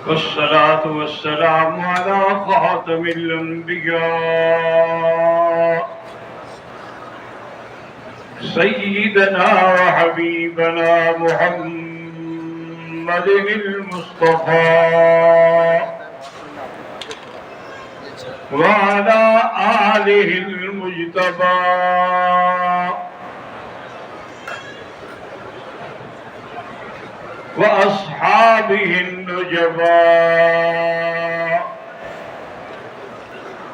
والصلاة والسلام على خاتم الأنبياء سيدنا وحبيبنا محمد المصطفى وعلى آله المجتبى وأصحابه النجباء.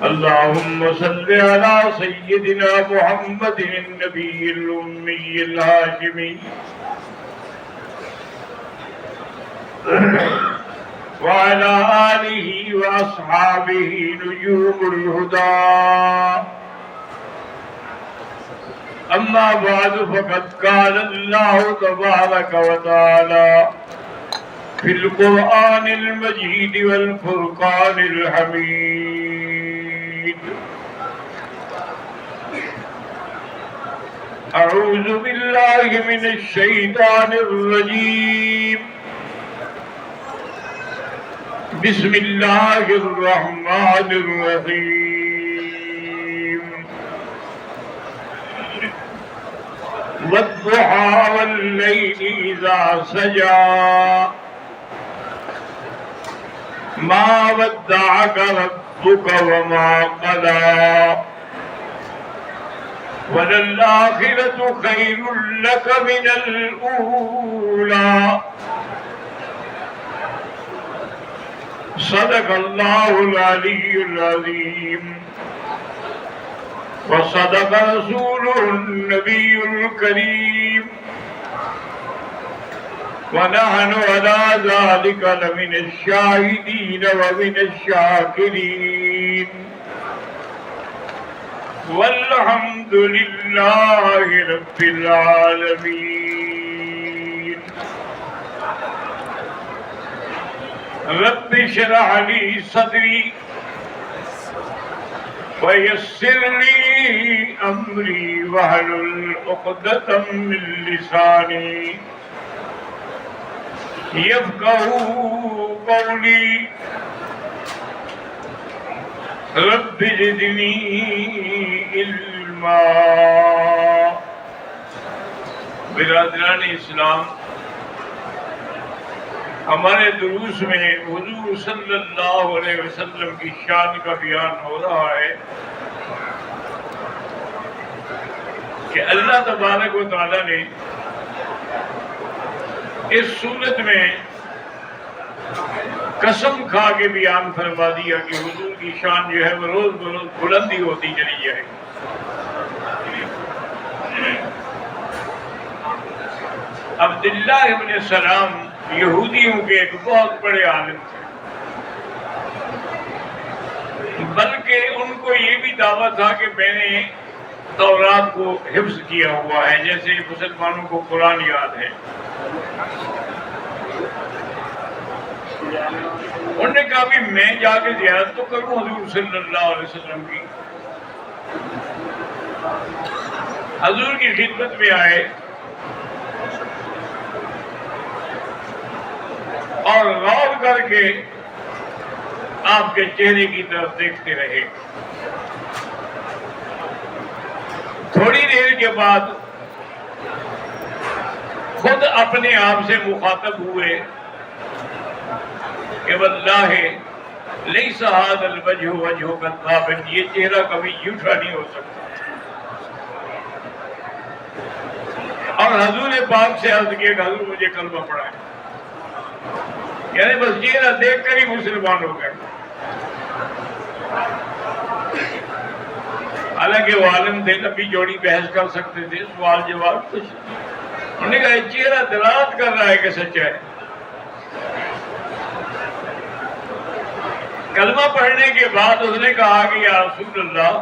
اللهم صل على سيدنا محمد النبي الأمي الهاشمي وعلى آله وأصحابه نجوم الهدى. أما بعد فقد قال الله تبارك وتعالى في القرآن المجيد والفرقان الحميد: أعوذ بالله من الشيطان الرجيم. بسم الله الرحمن الرحيم. والضحى والليل إذا سجى ما ودعك ربك وما قلى وللآخرة خير لك من الأولى. صدق الله العلي العظيم وصدق رسوله النبي الكريم ونحن على ذلك لمن الشاهدين ومن الشاكرين والحمد لله رب العالمين. رب اشرح لي صدري ويسر لي أمري واحلل عقدة من لساني يفقهوا قولي. رب زدني علما. برادران اسلام، ہمارے دروس میں حضور صلی اللہ علیہ وسلم کی شان کا بیان ہو رہا ہے کہ اللہ تبارک و تعالی نے اس صورت میں قسم کھا کے بیان فرما دیا کہ حضور کی شان جو ہے وہ روز بروز بلندی ہوتی چلی جائے گی. عبداللہ ابن سلام یہودیوں کے ایک بہت بڑے عالم تھے، بلکہ ان کو یہ بھی دعویٰ تھا کہ میں نے تورات کو حفظ کیا ہوا ہے جیسے مسلمانوں کو قرآن یاد ہے. انہوں نے کہا بھی میں جا کے زیارت تو کروں حضور صلی اللہ علیہ وسلم کی. حضور کی خدمت میں آئے اور غور کر کے آپ کے چہرے کی طرف دیکھتے رہے. تھوڑی دیر کے بعد خود اپنے آپ سے مخاطب ہوئے کہ واللہ لیس ھذا الوجہ وجہ کذاب، یہ چہرہ کبھی جھوٹا نہیں ہو سکتا. اور حضور پاک سے عرض کیا کہ حضور مجھے کلمہ پڑھائیں. یعنی بس چہرہ دیکھ کر ہی مسلمان ہو گئے. حالانکہ وہ عالم تھے، لمبی چوڑی بحث کر سکتے تھے، سوال جواب کچھ. انہوں نے کہا یہ چہرہ دلالت کر رہا ہے کہ سچا ہے. کلمہ پڑھنے کے بعد اس نے کہا کہ یا رسول اللہ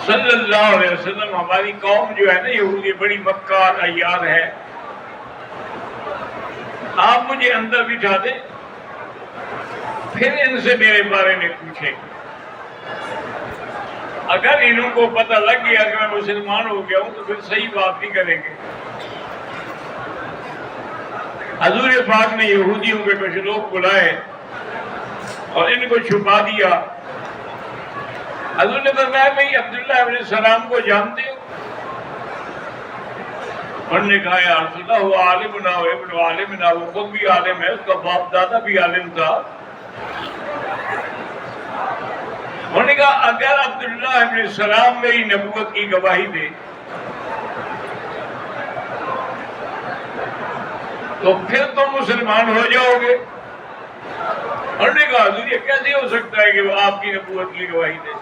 صلی اللہ علیہ وسلم، ہماری قوم جو ہے نا یہودی بڑی مکار عیار ہے، آپ مجھے اندر بٹھا دیں، پھر ان سے میرے بارے میں پوچھیں. اگر انہوں کو پتہ لگ گیا کہ میں مسلمان ہو گیا ہوں تو پھر صحیح بات نہیں کریں گے. حضور پاک نے یہودیوں کے کچھ لوگ بلائے اور ان کو چھپا دیا. حضور نے فرمایا بھائی عبداللہ ابن سلام کو جانتے ہو؟ انہوں نے کہا یا رسول اللہ وہ عالم نہ ہو ابن عالم نہ، وہ خود بھی عالم ہے، اس کا باپ دادا بھی عالم تھا. انہوں نے کہا اگر عبداللہ ابن سلام میری نبوت کی گواہی دے تو پھر تم مسلمان ہو جاؤ گے. انہوں نے کہا حضور یہ کیسے ہو سکتا ہے کہ وہ آپ کی نبوت کی گواہی دے؟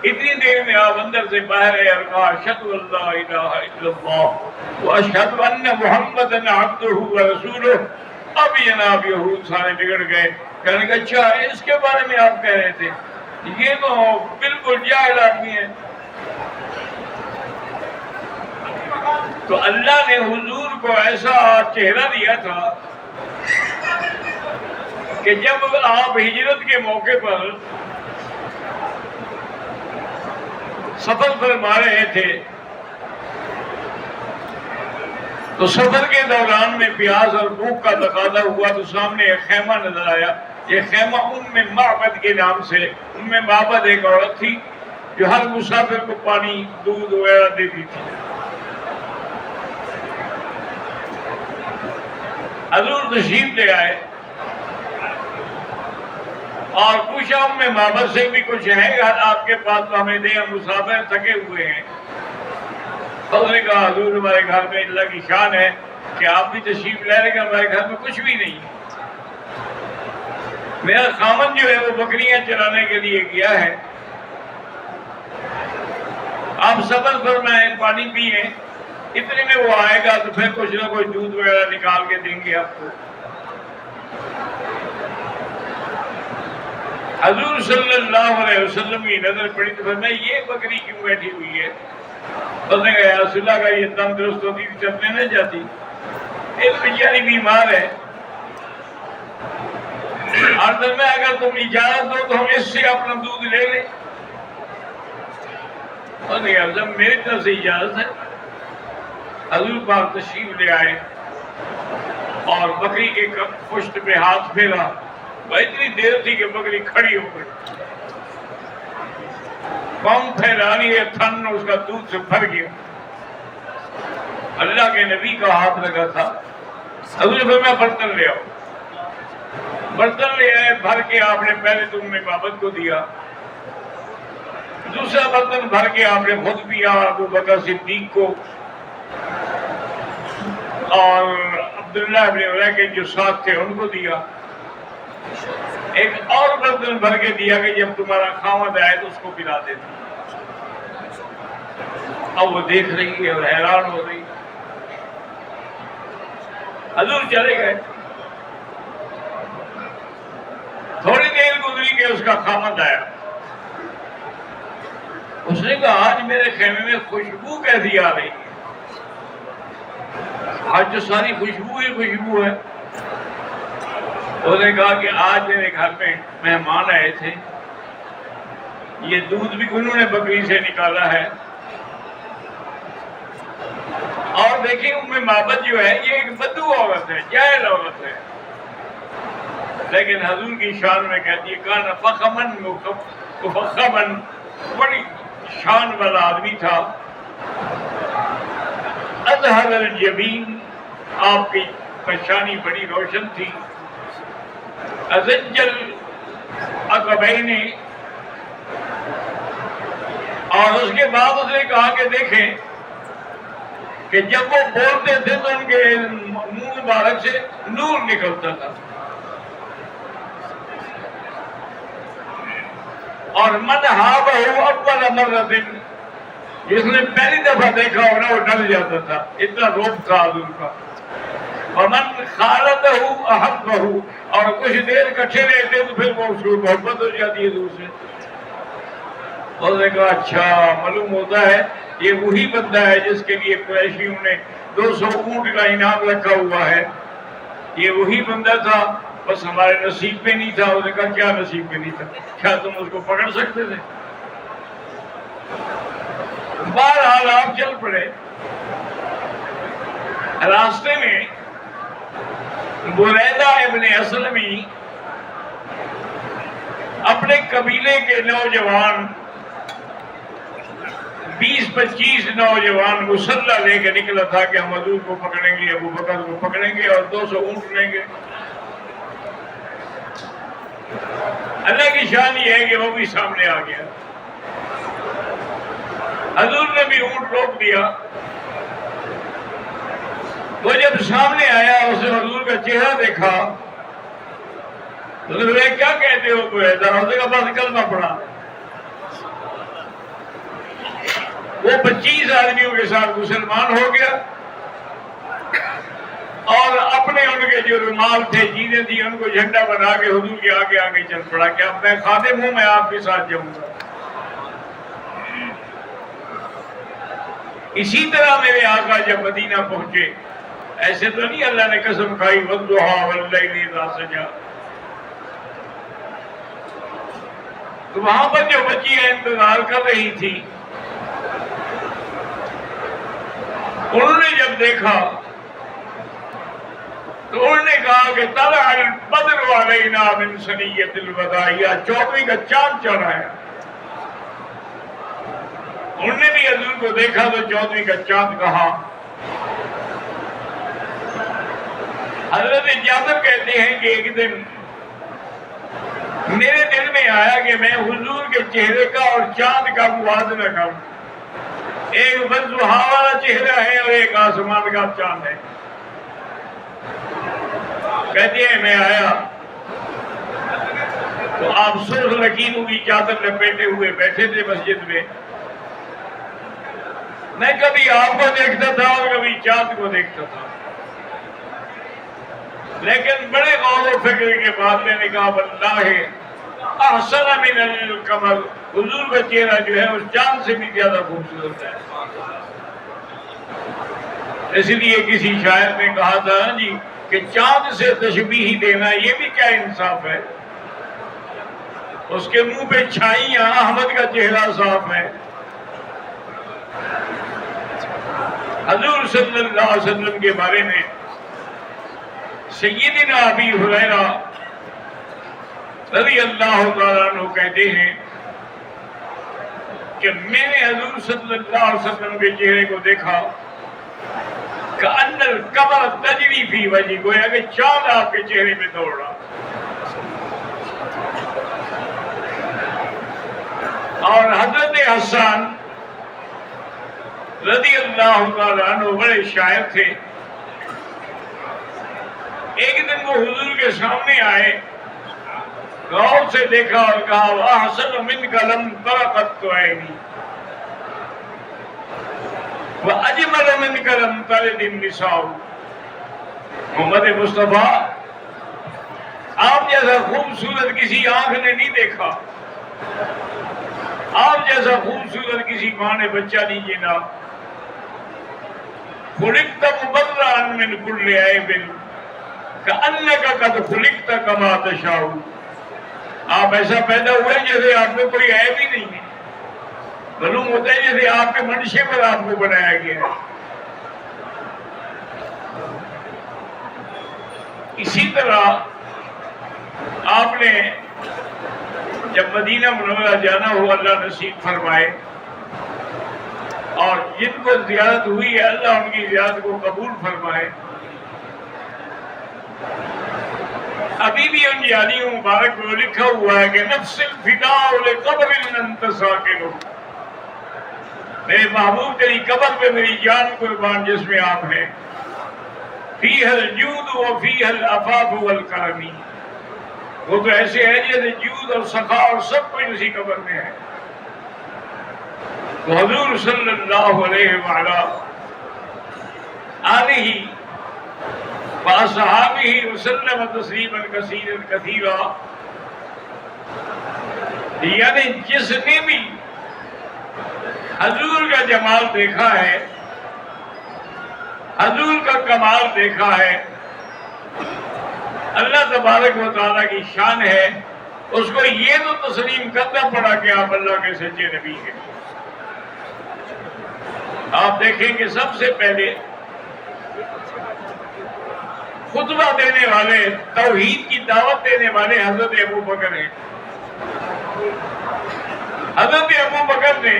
اتنی دیر میں آپ اندر سے باہر آئے اور کہا اشہد ان لا الہ الا اللہ واشہد ان محمدًا عبدہ ورسولہ. اب جناب یہود سارے بگڑ گئے، کہنے کہ اچھا اس کے بارے میں آپ کہہ رہے تھے، یہ تو بالکل جاہل آدمی ہے. تو اللہ نے حضور کو ایسا چہرہ دیا تھا کہ جب آپ ہجرت کے موقع پر سفر فرما رہے تھے تو سفر کے دوران میں پیاس اور بھوک کا تقاضا ہوا تو سامنے ایک خیمہ نظر آیا. یہ خیمہ ام معبد کے نام سے، ام معبد ایک عورت تھی جو ہر مسافر کو پانی دودھ وغیرہ دیتی تھی. حضور تشریف لے آئے اور پوچھا ام معبد سے بھی کچھ ہے آپ کے پاس تو ہمیں دیں، ہم مسافر تھکے ہوئے ہیں. اس نے کہا حضور ہمارے گھر میں اللہ کی شان ہے کہ آپ بھی تشریف لے رہے کہ ہمارے گھر میں کچھ بھی نہیں. میرا خامن جو ہے وہ بکریاں چرانے کے لیے گیا ہے، آپ سفر فرمائیں پانی پیئیں، اتنے میں وہ آئے گا تو پھر کچھ نہ کوئی دودھ وغیرہ نکال کے دیں گے آپ کو. حضور صلی اللہ علیہ وسلم کی نظر پڑی تو فرمایا یہ بکری کیوں بیٹھی ہوئی ہے؟ اس نے کہا یا رسول اللہ کا یہ تندرست ہوتی تھی چلنے نہ جاتی، ایک بیچاری بیمار ہے، اور میں اگر تم اجازت دو تو ہم اس سے اپنا دودھ لے لیں. اس نے کہا جب میری طرف سے اجازت ہے. حضور پاک تشریف لے آئے اور بکری کے پشت پہ ہاتھ پھیرا. اتنی دیر تھی کہ بکری کھڑی ہو گئی، پاؤں پھیلانی ہے، تھن اس کا دودھ سے بھر گیا. اللہ کے نبی کا ہاتھ لگا تھا. حضور نے فرمایا برتن لے آؤ. برتن لے آئے، بھر کے آپ نے پہلے تو ام معبد کو دیا، دوسرا برتن بھر کے آپ نے خود پیا، ابو بکر صدیق کو اور عبداللہ ابن اریکہ جو ساتھ تھے ان کو دیا. ایک اور برتن بھر کے دیا کہ جب تمہارا خاوند آئے تو اس کو پلا دینا. اب وہ دیکھ رہی ہے اور حیران ہو رہی. حضور چلے گئے. تھوڑی دیر گزری کہ اس کا خاوند آیا. اس نے کہا آج میرے خیمے میں خوشبو کیسی آ رہی ہے؟ آج جو ساری خوشبو ہی خوشبو ہے. اس نے کہا کہ آج میرے گھر میں مہمان آئے تھے، یہ دودھ بھی انہوں نے بکری سے نکالا ہے، اور دیکھیں ام معبد جو ہے یہ ایک بدو عورت ہے، جاہل عورت ہے، لیکن حضور کی شان میں کہتی ہے کان فخمن مفخمن، بڑی شان والا آدمی تھا. اظہر الجبین، آپ کی پیشانی بڑی روشن تھی. ازجل عقبین، اور اس کے بعد اس نے کہا کہ دیکھیں کہ جب وہ بولتے تھے تو ان کے منہ مبارک سے نور نکلتا تھا، اور من ہابہ اول مرۃ، جس نے پہلی دفعہ دیکھا ہونا وہ ڈر جاتا تھا، اتنا روب تھا حضور کا. ومن خالطہ احبہ، اور کچھ دیر کٹھے رہتے تو پھر وہ اس کو محبت ہو جاتی ہے حضور سے. اس نے کہا اچھا معلوم ہوتا ہے یہ وہی بندہ ہے جس کے لیے قریشیوں نے 200 اونٹ کا انعام رکھا ہوا ہے. یہ وہی بندہ تھا، بس ہمارے نصیب میں نہیں تھا. اس نے کہا کیا نصیب میں نہیں تھا؟ کیا تم اس کو پکڑ سکتے تھے؟ بہرحال آپ چل پڑے. راستے میں بریدہ ابن اسلمی اپنے قبیلے کے نوجوان 20-25 نوجوان مسلح لے کے نکلا تھا کہ ہم حضور کو پکڑیں گے، ابو بکر کو پکڑیں گے اور 200 اونٹ لیں گے۔ اللہ کی شان یہ ہے کہ وہ بھی سامنے آ گیا، حضور نے بھی اونٹ روک دیا۔ وہ جب سامنے آیا اسے حضور کا چہرہ دیکھا تو نے کہا کیا کہتے ہو کوئی ایسا؟ اس نے کہا بس کلمہ پڑھا۔ وہ 25 آدمیوں کے ساتھ مسلمان ہو گیا اور اپنے ان کے جو رومال تھے، چیزیں تھی، ان کو جھنڈا بنا کے حضور کے آگے آگے چل پڑا کہ اب میں خادم ہوں، میں آپ کے ساتھ جاؤں گا۔ اسی طرح میرے آقا جب مدینہ پہنچے، ایسے تو نہیں اللہ نے قسم کھائی وَالضُّحَىٰ وَاللَّيْلِ إِذَا سَجَىٰ، تو وہاں پر جو بچیاں انتظار کر رہی تھی انہوں نے جب دیکھا تو انہوں نے کہا کہ طلع البدر علینا من ثنیۃ الوداع، 14ویں کا چاند چڑھا ہے۔ انہوں نے بھی حضور کو دیکھا تو 14ویں کا چاند کہا۔ حضرت جابر کہتے ہیں کہ ایک دن میرے دل میں آیا کہ میں حضور کے چہرے کا اور چاند کا موازنہ کروں، ایک والضحیٰ والا چہرہ ہے اور ایک آسمان کا چاند ہے۔ کہتے ہیں میں آیا تو آپ سرخ لکیروں کی چادر لپیٹے ہوئے بیٹھے تھے مسجد میں۔ میں کبھی آپ کو دیکھتا تھا اور کبھی چاند کو دیکھتا تھا، لیکن بڑے غور و فکر کے بعد میں نے کہا واللہ احسن من القمر، حضور کا چہرہ جو ہے اس چاند سے بھی زیادہ خوبصورت ہے۔ اس لیے کسی شاعر نے کہا تھا جی کہ چاند سے تشبیہ دینا یہ بھی کیا انصاف ہے، اس کے منہ پہ چھائیاں، احمد کا چہرہ صاف ہے۔ حضور صلی اللہ علیہ وسلم کے بارے میں سیدنا ابی ہریرہ رضی اللہ تعالیٰ عنہ کہتے ہیں کہ میں نے حضور صلی اللہ علیہ وسلم کے چہرے کو دیکھا کأن القمر تجری فی وجہہ، گویا کہ چاند آپ کے چہرے پہ دوڑ رہا۔ اور حضرت حسان رضی اللہ تعالیٰ عنہ بڑے شاعر تھے، ایک دن وہ حضور کے سامنے آئے، غور سے دیکھا اور کہا وَأَحْسَنُ مِنْكَ لَمْ تَرَ قَطُّ عَيْنِي وَأَجْمَلُ مِنْكَ لَمْ تَلِدِ النِّسَاءُ۔ محمد مصطفیٰ، آپ جیسا خوبصورت کسی آنکھ نے نہیں دیکھا، آپ جیسا خوبصورت کسی ماں نے بچہ نہیں جینا۔ خُلِقْتَ مُبَرَّأً مِنْ كُلِّ عَيْبٍ كَأَنَّكَ قَدْ خُلِقْتَ كَمَا تَشَاءُ، آپ ایسا پیدا ہوئے جیسے آپ میں کوئی عیب ہی نہیں ہے، معلوم ہوتا ہے جیسے آپ کے منشے پر آپ کو بنایا گیا ہے۔ اسی طرح آپ نے جب مدینہ منورہ جانا ہو اللہ نصیب فرمائے، اور جن کو زیارت ہوئی ہے اللہ ان کی زیارت کو قبول فرمائے۔ ابھی بھی ان یادیوں مبارک کو لکھا ہوا ہے کہ نفس الفداء لقبر انت ساکن، میرے محبوب تیری قبر پہ میری جان قربان جس میں آپ ہیں۔ فیہ الجود و فیہ العفاف والکرم، وہ تو ایسے ہے جیسے جود اور سخا اور سب کچھ اسی قبر میں ہے۔ تو حضور صلی اللہ علیہ وآلہ آلہ وصحابہ وسلم تسلیما کثیرا کثیرا، یعنی جس نے بھی حضور کا جمال دیکھا ہے، حضور کا کمال دیکھا ہے، اللہ تبارک و تعالیٰ کی شان ہے، اس کو یہ تو تسلیم کرنا پڑا کہ آپ اللہ کے سچے نبی ہیں۔ آپ دیکھیں کہ سب سے پہلے خطبہ دینے والے، توحید کی دعوت دینے والے حضرت ابو بکر ہیں۔ حضرت ابو بکر نے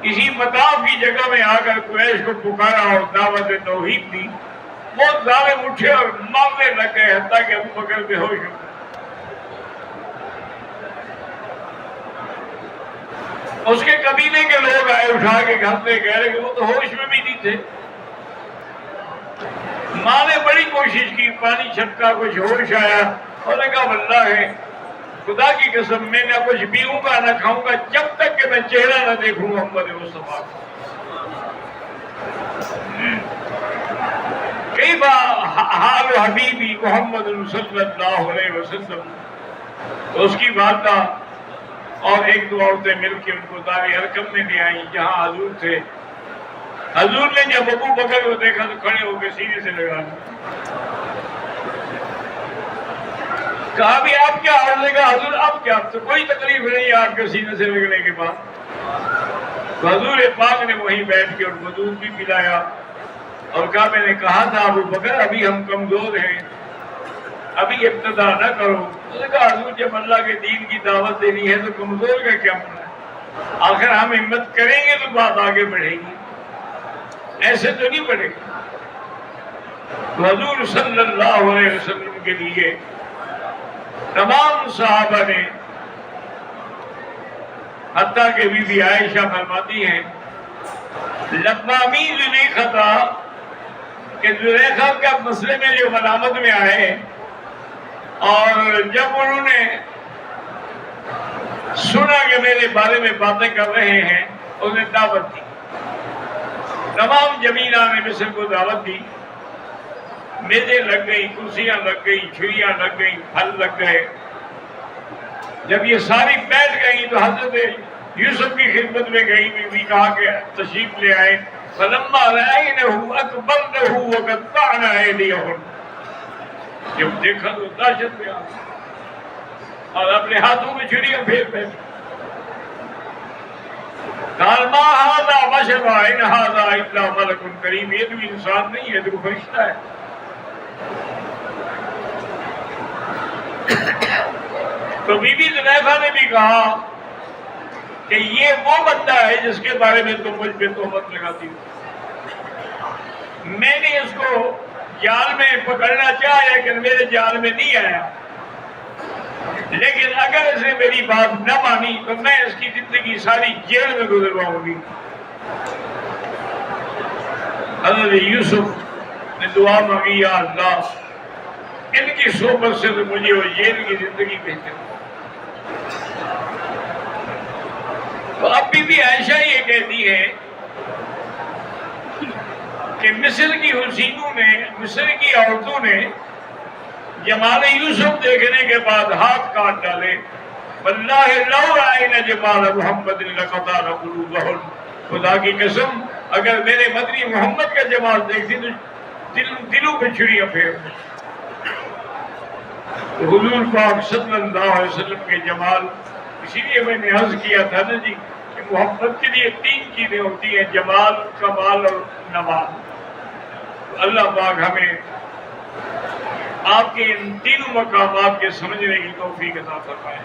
کسی مطاف کی جگہ میں آ کر قریش کو پکارا اور دعوت توحید دی، وہ ظالم اٹھے اور مارنے لگ گئے حتیٰ کہ ابو بکر بے ہوش ہو گئے۔ اس کے قبیلے کے لوگ آئے اٹھا کے گھر سے، کہہ رہے کہ وہ تو ہوش میں بھی نہیں تھے۔ ماں نے بڑی کوشش کی، پانی چھٹکا، کچھ ہوش آیا، اور نے کہا واللہ ہے خدا کی قسم میں نہ کچھ پیوں گا نہ کھاؤں گا جب تک کہ میں چہرہ نہ دیکھوں محمد مصطفیٰ کو۔ کئی بار حال حبیبی محمد صلی اللہ علیہ وسلم، تو اس کی والدہ اور ایک دو عورتیں مل کے ان کو دار ارقم میں لے آئیں جہاں حضور تھے۔ حضور نے جب ابو بکر کو دیکھا تو کھڑے ہو کے سینے سے لگا کہا بھی آپ کیا حال ہے؟ کہا حضور اب کیا، تو کوئی تکلیف نہیں آپ کے سینے سے لگنے کے بعد؟ تو حضور پاک نے وہیں بیٹھ کے ان کو دودھ بھی پلایا اور کہا میں نے کہا تھا ابو بکر ابھی ہم کمزور ہیں، ابھی ابتدا نہ کرو۔ اس نے کہا حضور جب اللہ کے دین کی دعوت دینی ہے تو کمزور کا کیا ہونا ہے، آخر ہم ہمت کریں گے تو بات آگے بڑھے گی، ایسے تو نہیں بڑھے گی۔ تو حضور صلی اللہ علیہ وسلم کے لیے تمام صحابہ نے، حتیٰ کہ بی بی عائشہ فرماتی ہیں لقمامی زلیخہ تھا کہ زلیخہ کا مسئلے میں جو ملامت میں آئے، اور جب انہوں نے سنا کہ میرے بارے میں باتیں کر رہے ہیں انہیں دعوت دی، تمام جمیلہ نے مصر کو دعوت دی، میزیں لگ گئی، کرسیاں لگ گئی، چھریاں لگ گئی، پھل لگ گئے۔ جب یہ ساری بیٹھ گئی تو حضرت یوسف کی خدمت میں گئی، بھی کہا کہ تشریف لے آئے۔ فلما رأینہ اکبرنہ وقطعن ایدیہن، جب دیکھا تو دہشت میں آ اور اپنے ہاتھوں میں چھریاں پھیر بیٹھے۔ قال ما ھذا بشر ان ھذا الا ملک کریم، یہ تو انسان نہیں ہے، تو فرشتہ ہے۔ تو بی بی زلیخا نے بھی کہا کہ یہ وہ بندہ ہے جس کے بارے میں تم مجھ پہ تہمت لگاتی ہو۔ میں نے اس کو جال میں پکڑنا چاہا لیکن میرے جال میں نہیں آیا، لیکن اگر اس نے میری بات نہ مانی تو میں اس کی زندگی ساری جیل میں گزرواؤں گی۔ حضرت یوسف نے دعا مانگی یا اللہ ان کی صحبت سے تو مجھے وہ جیل کی زندگی بہتر۔ تو اب بھی عائشہ یہ کہتی ہے کہ مصر کی حسینوں نے، مصر کی عورتوں نے جمال یوسف دیکھنے کے بعد ہاتھ کاٹ ڈالے۔ واللہ لو رأینا جمال محمد لقطعن قلوبہن، خدا کی قسم اگر میرے مدنی محمد کا جمال دیکھتی تو دلوں پہ چھریاں پھیر۔ حضور پاک صلی اللہ علیہ وسلم کے جمال، اسی لیے میں نے عرض کیا تھا نا جی کہ محبت کے لیے تین چیزیں ہوتی ہیں، جمال، کمال اور نمال۔ اللہ پاک ہمیں آپ کے ان تینوں مقامات کے سمجھنے کی توفیق عطا فرمائے۔